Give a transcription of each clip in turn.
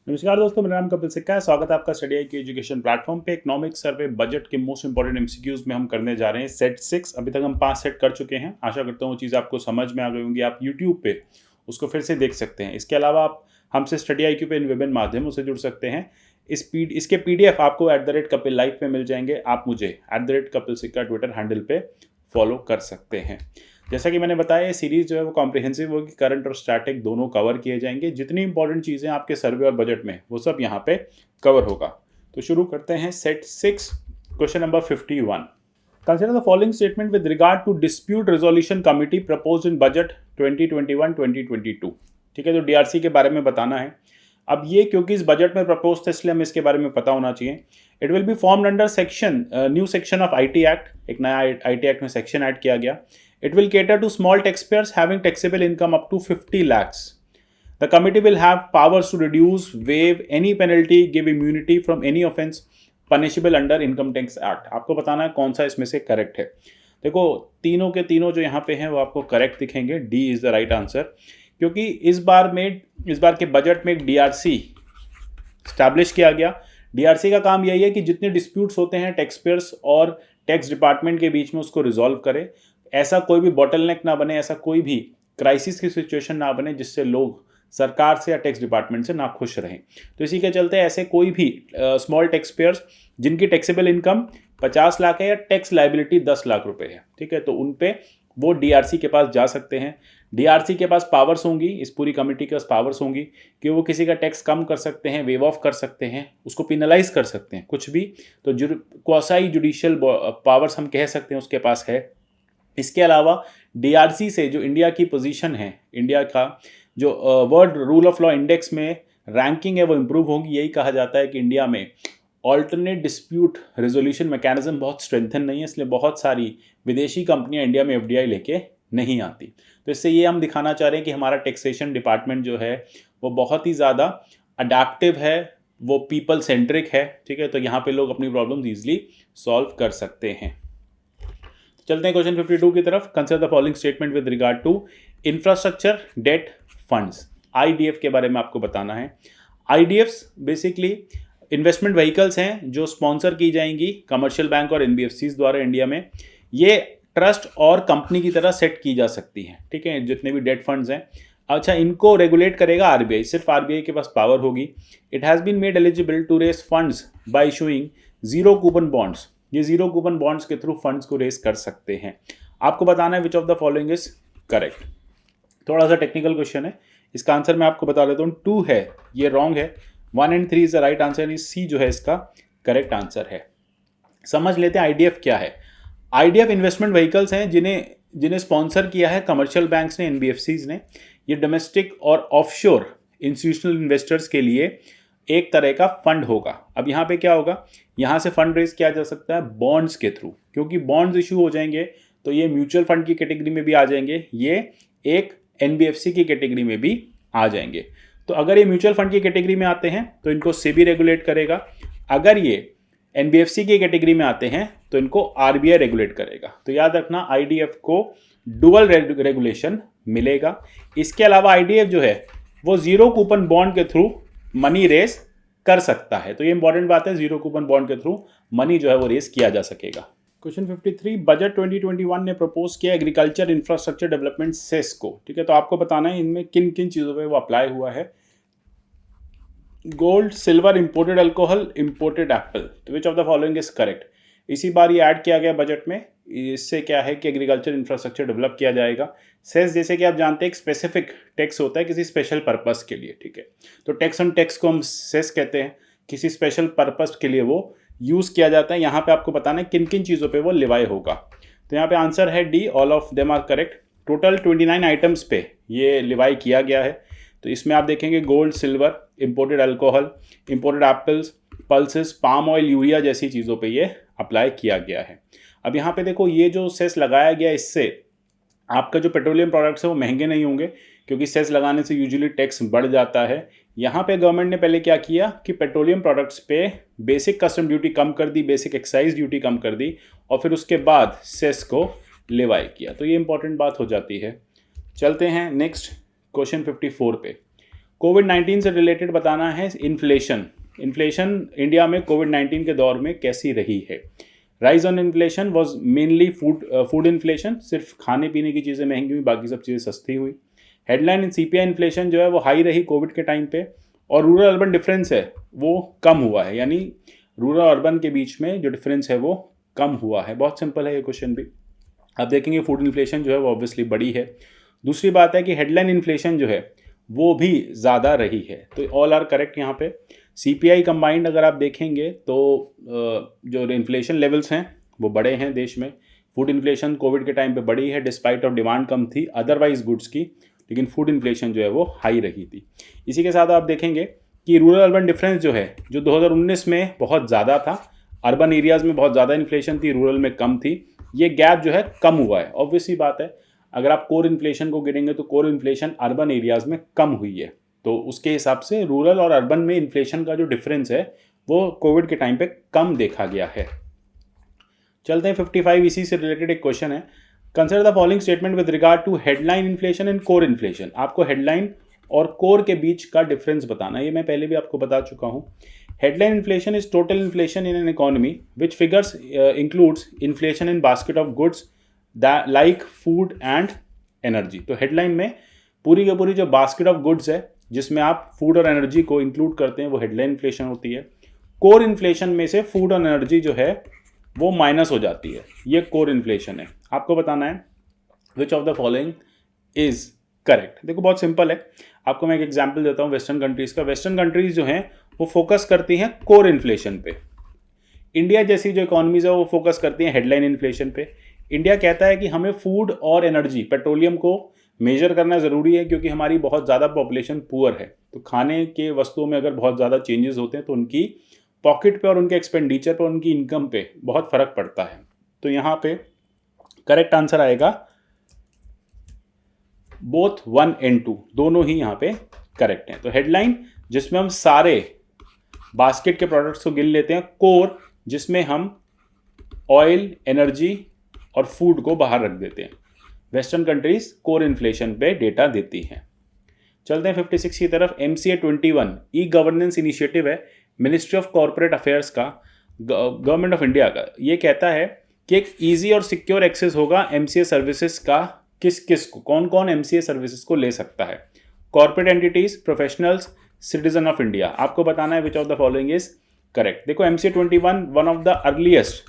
नमस्कार दोस्तों, मेरा नाम कपिल सिक्का है। स्वागत है आपका स्टडी आई की एजुकेशन प्लेटफॉर्म पे। इकोनॉमिक सर्वे बजट के मोस्ट इंपॉर्टेंट एमसीक्यूज में हम करने जा रहे हैं सेट 6। अभी तक हम 5 सेट कर चुके हैं। आशा करता हूँ वो चीज़ आपको समझ में आ गई होंगी। आप यूट्यूब पे उसको फिर से देख सकते हैं। इसके अलावा आप हमसे स्टडी आई क्यू पे इन विभिन्न माध्यमों से जुड़ सकते हैं। इसके PDF आपको @कपिल लाइव पे मिल जाएंगे। आप मुझे @कपिल सिक्का ट्विटर हैंडल पे फॉलो कर सकते हैं। जैसा कि मैंने बताया, ये सीरीज़ जो है वो कॉम्प्रिहेंसिव होगी। करंट और स्टैटिक दोनों कवर किए जाएंगे। जितनी इंपॉर्टेंट चीज़ें आपके सर्वे और बजट में, वो सब यहाँ पे कवर होगा। तो शुरू करते हैं set 6, question number 51। Consider the following statement with regard to dispute resolution committee proposed in budget 2021-2022। ठीक है, तो DRC के बारे में बताना है। अब ये क्योंकि इस बजट में प्रपोज था, इसलिए हमें इसके बारे में पता होना चाहिए। It will be formed under section new section of IT act. एक नया IT एक्ट में सेक्शन ऐड किया गया। It will cater to small taxpayers having taxable income up to 50 lakhs. The committee will have powers to reduce, waive any penalty, give immunity from any offence punishable under Income Tax Act. आपको बताना है कौन सा इसमें से correct है। देखो, तीनों के तीनों जो यहाँ पे हैं वो आपको करेक्ट दिखेंगे। D is the right answer, क्योंकि इस बार के बजट में एक DRC स्टैब्लिश किया गया। DRC का काम यही है कि जितने डिस्प्यूट्स होते हैं टैक्सपेयर्स और टैक्स डिपार्टमेंट के बीच में, उसको रिजॉल्व करे। ऐसा कोई भी बॉटलनेक ना बने, ऐसा कोई भी क्राइसिस की सिचुएशन ना बने जिससे लोग सरकार से या टैक्स डिपार्टमेंट से ना खुश रहें। तो इसी के चलते ऐसे कोई भी स्मॉल टैक्स पेयर्स जिनकी टैक्सेबल इनकम 50 लाख है या टैक्स लाइबिलिटी 10 लाख रुपए है, ठीक है, तो उन पे वो DRC के पास जा सकते हैं। DRC के पास पावर्स होंगी, इस पूरी कमेटी के पास पावर्स होंगी कि वो किसी का टैक्स कम कर सकते हैं, वेव ऑफ कर सकते हैं, उसको पिनलाइज कर सकते हैं, कुछ भी। तो क्वासाई जुडिशियल पावर्स हम कह सकते हैं उसके पास है। इसके अलावा DRC से जो इंडिया की पोजीशन है, इंडिया का जो world rule of law index में रैंकिंग है, वो इम्प्रूव होगी। यही कहा जाता है कि इंडिया में ऑल्टरनेट डिस्प्यूट रेजोल्यूशन मैकेनिज्म बहुत स्ट्रेंथन नहीं है, इसलिए बहुत सारी विदेशी कंपनियां इंडिया में FDI लेके नहीं आती। तो इससे ये हम दिखाना चाह रहे हैं कि हमारा टैक्सेशन डिपार्टमेंट जो है वो बहुत ही ज़्यादा अडेप्टिव है, वो पीपल सेंट्रिक है, ठीक है। तो यहाँ पे लोग अपनी प्रॉब्लम्स ईजिली सॉल्व कर सकते हैं। चलते हैं क्वेश्चन 52 की तरफ। Consider the following statement with regard to infrastructure debt funds. IDF के बारे में आपको बताना है। IDFs बेसिकली इन्वेस्टमेंट व्हीकल्स हैं जो स्पॉन्सर की जाएंगी कमर्शियल बैंक और NBFCs द्वारा इंडिया में। ये ट्रस्ट और कंपनी की तरह सेट की जा सकती हैं, ठीक है, जितने भी डेट फंड्स हैं। अच्छा, इनको रेगुलेट करेगा RBI, सिर्फ RBI के पास पावर होगी। It has been made eligible to raise funds by issuing zero coupon bonds. ये जीरो कूपन बॉन्ड्स के थ्रू फंड्स को रेस कर सकते हैं। आपको बताना है which of the following is correct. थोड़ा सा टेक्निकल क्वेश्चन है, इसका आंसर मैं आपको बता देता हूँ। 2 है, ये रॉन्ग है। 1 and 3 is the right answer. C जो है इसका करेक्ट आंसर है। समझ लेते हैं IDF क्या है। IDF इन्वेस्टमेंट व्हीकल्स हैं जिन्हें स्पॉन्सर किया है कमर्शियल बैंक्स ने, NBFCs ने। ये डोमेस्टिक और ऑफशोर इंस्टीट्यूशनल इन्वेस्टर्स के लिए एक तरह का फंड होगा। अब यहाँ पे क्या होगा, यहाँ से फंड रेज किया जा सकता है बॉन्ड्स के थ्रू, क्योंकि बॉन्ड्स इशू हो जाएंगे तो ये म्यूचुअल फंड की कैटेगरी में भी आ जाएंगे, ये एक NBFC की कैटेगरी में भी आ जाएंगे। तो अगर ये म्यूचुअल फंड की कैटेगरी में आते हैं तो इनको SEBI रेगुलेट करेगा। अगर ये NBFC की कैटेगरी में आते हैं तो इनको RBI रेगुलेट करेगा। तो याद रखना, IDF को डुअल रेगुलेशन मिलेगा। इसके अलावा IDF जो है वो जीरो कूपन बॉन्ड के थ्रू मनी रेस कर सकता है। तो ये इंपॉर्टेंट बात है, जीरो कूपन बॉन्ड के थ्रू मनी जो है वो रेस किया जा सकेगा। क्वेश्चन 53, बजट 2021 ने प्रपोज किया एग्रीकल्चर इंफ्रास्ट्रक्चर डेवलपमेंट सेस को, ठीक है। तो आपको बताना है इनमें किन किन चीज़ों पे वो अप्लाई हुआ है। Gold, silver, imported alcohol, imported apple. तो which of the following is correct. इसी बार ये ऐड किया गया बजट में। इससे क्या है कि एग्रीकल्चर इंफ्रास्ट्रक्चर डेवलप किया जाएगा। सेस जैसे कि आप जानते हैं एक स्पेसिफिक टैक्स होता है किसी स्पेशल पर्पस के लिए, ठीक है। तो टैक्स ऑन टैक्स को हम सेस कहते हैं, किसी स्पेशल पर्पस के लिए वो यूज़ किया जाता है। यहाँ पे आपको बताना है किन किन चीज़ों पे वो लिवाई होगा। तो यहाँ पे आंसर है D, all of them are correct. Total 29 items पे ये लिवाई किया गया है। तो इसमें आप देखेंगे gold, silver, imported alcohol, imported apples, pulses, palm oil, urea जैसी चीज़ों पे ये अप्लाई किया गया है। अब यहाँ पे देखो, ये जो सेस लगाया गया, इससे आपका जो पेट्रोलियम प्रोडक्ट्स है वो महंगे नहीं होंगे, क्योंकि सेस लगाने से यूजुअली टैक्स बढ़ जाता है। यहाँ पे गवर्नमेंट ने पहले क्या किया कि पेट्रोलियम प्रोडक्ट्स पे बेसिक कस्टम ड्यूटी कम कर दी, बेसिक एक्साइज ड्यूटी कम कर दी, और फिर उसके बाद सेस को लेवाई किया। तो ये इंपॉर्टेंट बात हो जाती है। चलते हैं नेक्स्ट क्वेश्चन 54 पे। कोविड-19 से रिलेटेड बताना है इन्फ्लेशन। इन्फ्लेशन इंडिया में कोविड-19 के दौर में कैसी रही है। Rise on inflation was mainly food inflation, सिर्फ खाने पीने की चीज़ें महंगी हुई, बाकी सब चीज़ें सस्ती हुई। हेडलाइन इन CPI इन्फ्लेशन जो है वो हाई रही कोविड के टाइम पे, और रूरल अर्बन डिफरेंस है वो कम हुआ है, यानी रूरल अर्बन के बीच में जो डिफरेंस है वो कम हुआ है। बहुत सिंपल है ये क्वेश्चन भी। अब देखेंगे फूड इन्फ्लेशन जो है वो ऑब्वियसली बड़ी है। दूसरी बात है कि हेडलाइन इन्फ्लेशन जो है वो भी ज़्यादा रही है, तो ऑल आर करेक्ट यहाँ पे। CPI कंबाइंड अगर आप देखेंगे तो जो इन्फ्लेशन लेवल्स हैं वो बड़े हैं देश में। फूड इन्फ्लेशन कोविड के टाइम पे बड़ी है, डिस्पाइट ऑफ डिमांड कम थी अदरवाइज गुड्स की, लेकिन फूड इन्फ्लेशन जो है वो हाई रही थी। इसी के साथ आप देखेंगे कि रूरल अर्बन डिफरेंस जो है, जो 2019 में बहुत ज़्यादा था, अर्बन एरियाज़ में बहुत ज़्यादा इन्फ्लेशन थी, रूरल में कम थी, ये गैप जो है कम हुआ है। ऑब्वियसली बात है, अगर आप कोर इन्फ्लेशन को गिनेंगे तो कोर इन्फ्लेशन अर्बन एरियाज़ में कम हुई है, तो उसके हिसाब से रूरल और अर्बन में इन्फ्लेशन का जो डिफरेंस है वो कोविड के टाइम पे कम देखा गया है। चलते हैं 55, इसी से रिलेटेड एक क्वेश्चन है। Consider the following statement with regard to headline inflation and core inflation. आपको हेडलाइन और कोर के बीच का डिफरेंस बताना है, ये मैं पहले भी आपको बता चुका हूँ। Headline inflation is total inflation in an economy which figures includes inflation in basket of goods like food and energy. तो हेडलाइन में पूरी की पूरी जो बास्केट ऑफ गुड्स है जिसमें आप फूड और एनर्जी को इंक्लूड करते हैं वो हेडलाइन इन्फ्लेशन होती है। कोर इन्फ्लेशन में से फूड और एनर्जी जो है वो माइनस हो जाती है, ये कोर इन्फ्लेशन है। आपको बताना है which of the following is correct. देखो बहुत सिंपल है, आपको मैं एक एग्जांपल देता हूँ वेस्टर्न कंट्रीज़ का। वेस्टर्न कंट्रीज़ जो हैं वो फोकस करती हैं कोर इन्फ्लेशन पे। इंडिया जैसी जो इकोनॉमीज है वो फोकस करती हैं हेडलाइन इन्फ्लेशन पे। इंडिया कहता है कि हमें फूड और एनर्जी, पेट्रोलियम को मेजर करना ज़रूरी है क्योंकि हमारी बहुत ज़्यादा पॉपुलेशन पुअर है, तो खाने के वस्तुओं में अगर बहुत ज़्यादा चेंजेस होते हैं तो उनकी पॉकेट पे और उनके एक्सपेंडिचर पे, उनकी इनकम पे बहुत फ़र्क पड़ता है। तो यहाँ पे करेक्ट आंसर आएगा बोथ 1 and 2, दोनों ही यहाँ पे करेक्ट हैं। तो हेडलाइन जिसमें हम सारे बास्केट के प्रोडक्ट्स को गिन लेते हैं, कोर जिसमें हम ऑयल, एनर्जी और फूड को बाहर रख देते हैं। वेस्टर्न कंट्रीज कोर इन्फ्लेशन पे डेटा देती हैं। चलते हैं 56 की तरफ। MCA 21 ई गवर्नेंस इनिशिएटिव है मिनिस्ट्री ऑफ कॉर्पोरेट अफेयर्स का, गवर्नमेंट ऑफ इंडिया का। ये कहता है कि एक ईजी और सिक्योर एक्सेस होगा MCA सर्विसेज का। किस किस को, कौन कौन MCA सर्विसेज को ले सकता है? Corporate entities, professionals, citizen of India. आपको बताना है which of the following is correct. देखो MCA 21 one of the earliest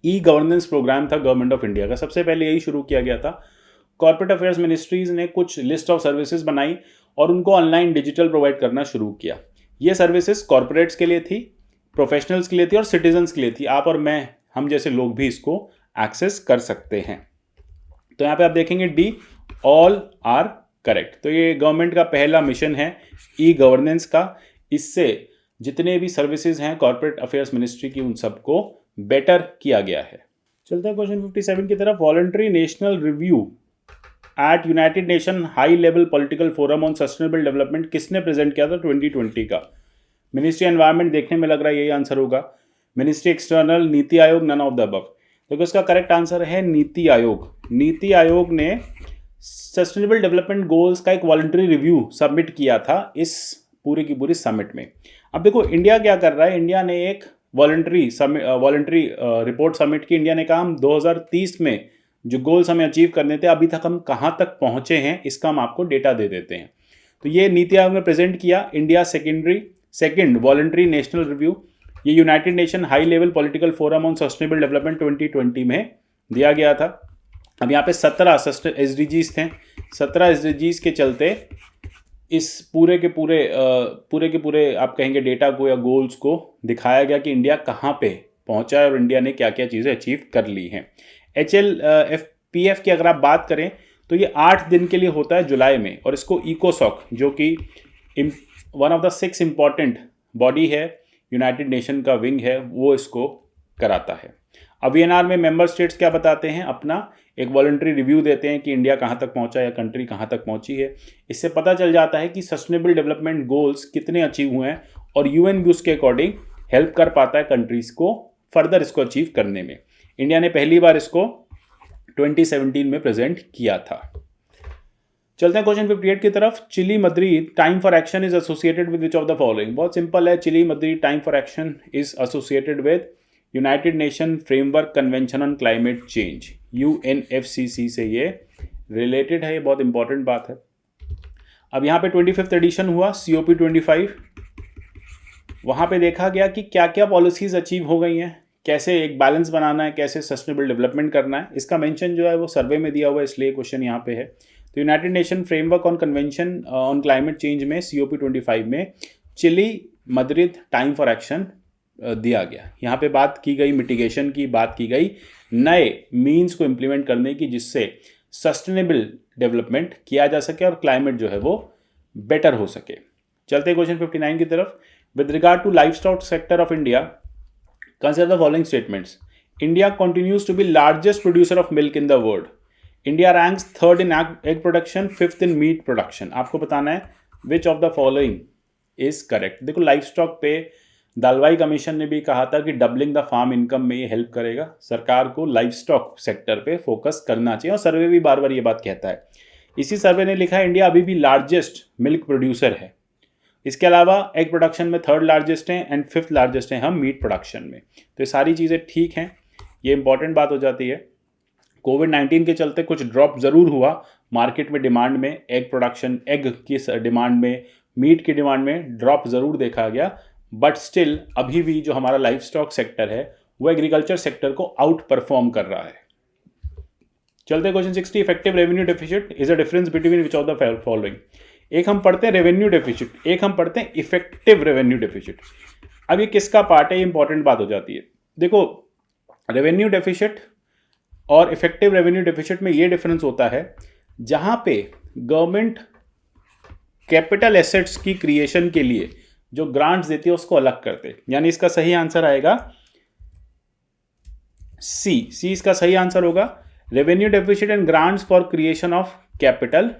e governance program था गवर्नमेंट ऑफ इंडिया का, सबसे पहले यही शुरू किया गया था। कॉर्पोरेट अफेयर्स मिनिस्ट्रीज ने कुछ लिस्ट ऑफ सर्विसेज बनाई और उनको ऑनलाइन डिजिटल प्रोवाइड करना शुरू किया। ये सर्विसेज कॉर्पोरेट्स के लिए थी, प्रोफेशनल्स के लिए थी और सिटीजन्स के लिए थी। आप और मैं, हम जैसे लोग भी इसको एक्सेस कर सकते हैं। तो यहाँ पे आप देखेंगे डी, ऑल आर करेक्ट। तो ये गवर्नमेंट का पहला मिशन है ई गवर्नेंस का। इससे जितने भी सर्विसेज हैं कॉर्पोरेट अफेयर्स मिनिस्ट्री की, उन सबको बेटर किया गया है। चलते हैं क्वेश्चन 57 की तरफ। Voluntary national review at United Nation high level political forum on sustainable development किसने प्रेजेंट किया था 2020 का? मिनिस्ट्री एनवायरनमेंट, देखने में लग रहा है यही आंसर होगा। Ministry external, NITI Aayog, none of the above. देखो इसका करेक्ट आंसर है नीति आयोग। नीति आयोग ने सस्टेनेबल डेवलपमेंट गोल्स का एक वॉलंटरी रिव्यू सबमिट किया था इस पूरी की पूरी समिट में। अब देखो इंडिया क्या कर रहा है, इंडिया ने एक वॉलंटरी रिपोर्ट सबमिट की। इंडिया ने कहा हम 2030 में जो गोल्स हमें अचीव करने थे, अभी तक हम कहाँ तक पहुँचे हैं इसका हम आपको डेटा दे देते हैं। तो ये नीति आयोग ने प्रेजेंट किया India second voluntary national review. ये United Nation high level political forum on sustainable development 2020 में दिया गया था। अब यहाँ पे 17 SDGs थे। 17 SDGs के चलते इस पूरे के पूरे आप कहेंगे डेटा को या गोल्स को दिखाया गया कि इंडिया कहाँ पे पहुँचा है और इंडिया ने क्या क्या चीज़ें अचीव कर ली हैं। HLFPF की अगर आप बात करें तो ये 8 दिन के लिए होता है जुलाई में, और इसको इकोसॉक जो कि one of the 6 important body है, यूनाइटेड नेशन का विंग है, वो इसको कराता है। अब VNR में मेंबर स्टेट्स क्या बताते हैं, अपना एक वॉलंटरी रिव्यू देते हैं कि इंडिया कहाँ तक पहुँचा या कंट्री कहाँ तक पहुँची है। इससे पता चल जाता है कि सस्टेनेबल डेवलपमेंट गोल्स कितने अचीव हुए हैं और UN भी उसके अकॉर्डिंग हेल्प कर पाता है कंट्रीज़ को फर्दर इसको अचीव करने में। इंडिया ने पहली बार इसको 2017 में प्रेजेंट किया था। चलते हैं क्वेश्चन 58 की तरफ। Chile Madrid time for action is associated with which of the following. बहुत सिंपल है, Chile Madrid time for action is associated with United Nation framework convention on climate change, UNFCC से ये रिलेटेड है, ये बहुत important बात है। अब यहाँ पे 25th एडिशन हुआ COP25, वहाँ पे देखा गया कि क्या क्या पॉलिसीज़ अचीव हो गई हैं, कैसे एक बैलेंस बनाना है, कैसे सस्टेनेबल डेवलपमेंट करना है। इसका मेंशन जो है वो सर्वे में दिया हुआ है, इसलिए क्वेश्चन यहाँ पे है। तो United Nation framework on convention on climate change में COP25 में Chile Madrid time for action दिया गया। यहाँ पे बात की गई मिटिगेशन की, बात की गई नए मीन्स को इम्प्लीमेंट करने की जिससे सस्टेनेबल डेवलपमेंट किया जा सके और क्लाइमेट जो है वो बेटर हो सके। चलते क्वेश्चन 59 की तरफ। With regard to livestock sector of India, consider the following statements. India continues to be largest producer of milk in the world. India ranks third in egg production, fifth in meat production. आपको बताना है which of the following is correct। देखो life stock पे Dalwai commission ने भी कहा था कि डबलिंग द फार्म इनकम में ये हेल्प करेगा। सरकार को लाइफ स्टॉक सेक्टर पे फोकस करना चाहिए और सर्वे भी बार बार ये बात कहता है। इसी सर्वे ने लिखा है इंडिया अभी भी लार्जेस्ट मिल्क प्रोड्यूसर है। इसके अलावा एग प्रोडक्शन में थर्ड लार्जेस्ट हैं एंड फिफ्थ लार्जेस्ट हैं हम मीट प्रोडक्शन में। तो ये सारी चीज़ें ठीक हैं, ये इंपॉर्टेंट बात हो जाती है। कोविड-19 के चलते कुछ ड्रॉप ज़रूर हुआ मार्केट में, डिमांड में, एग प्रोडक्शन, एग की डिमांड में, मीट की डिमांड में ड्रॉप ज़रूर देखा गया, बट स्टिल अभी भी जो हमारा लाइफ स्टॉक सेक्टर है वो एग्रीकल्चर सेक्टर को आउट परफॉर्म कर रहा है। चलते question 60। Effective revenue deficit is a difference between which of the following. एक हम पढ़ते हैं रेवेन्यू डेफिसिट, एक हम पढ़ते हैं इफेक्टिव रेवेन्यू डेफिसिट। अब ये किसका पार्ट है, ये इंपॉर्टेंट बात हो जाती है। देखो रेवेन्यू डेफिसिट और इफेक्टिव रेवेन्यू डेफिसिट में ये डिफरेंस होता है जहां पे गवर्नमेंट कैपिटल एसेट्स की क्रिएशन के लिए जो ग्रांट्स देती है उसको अलग करते, यानी इसका सही आंसर आएगा सी इसका सही आंसर होगा। Revenue deficit and grants for creation of capital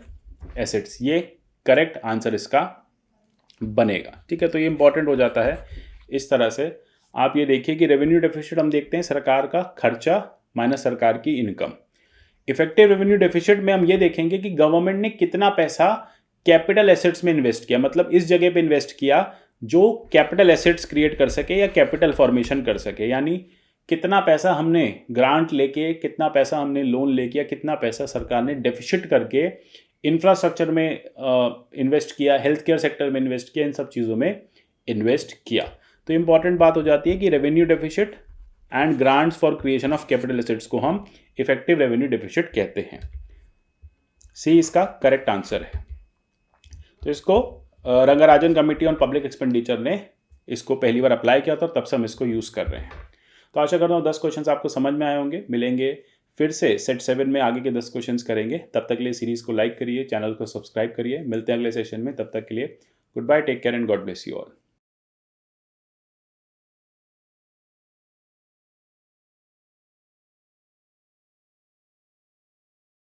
assets, ये करेक्ट आंसर इसका बनेगा। ठीक है, तो ये इंपॉर्टेंट हो जाता है। इस तरह से आप ये देखिए कि रेवेन्यू डेफिसिट हम देखते हैं सरकार का खर्चा माइनस सरकार की इनकम। इफेक्टिव रेवेन्यू डेफिसिट में हम ये देखेंगे कि गवर्नमेंट ने कितना पैसा कैपिटल एसेट्स में इन्वेस्ट किया, मतलब इस जगह पे इन्वेस्ट किया जो कैपिटल एसेट्स क्रिएट कर सके या कैपिटल फॉर्मेशन कर सके, यानी कितना पैसा हमने ग्रांट लेके, कितना पैसा हमने लोन लेके, या कितना पैसा सरकार ने डेफिसिट करके इंफ्रास्ट्रक्चर में इन्वेस्ट किया, हेल्थ केयर सेक्टर में इन्वेस्ट किया, इन सब चीज़ों में इन्वेस्ट किया। तो इंपॉर्टेंट बात हो जाती है कि revenue deficit and grants for creation of capital assets को हम इफेक्टिव रेवेन्यू डेफिसिट कहते हैं। सी इसका करेक्ट आंसर है। तो इसको Rangarajan committee on public expenditure ने इसको पहली बार अप्लाई किया था, तब से हम इसको यूज़ कर रहे हैं। तो आशा करता हूँ 10 क्वेश्चंस आपको समझ में आए होंगे। मिलेंगे फिर से सेट 7 में, आगे के 10 क्वेश्चंस करेंगे। तब तक के लिए सीरीज़ को लाइक करिए, चैनल को सब्सक्राइब करिए। मिलते हैं अगले सेशन में, तब तक के लिए good bye, take care and God bless you all.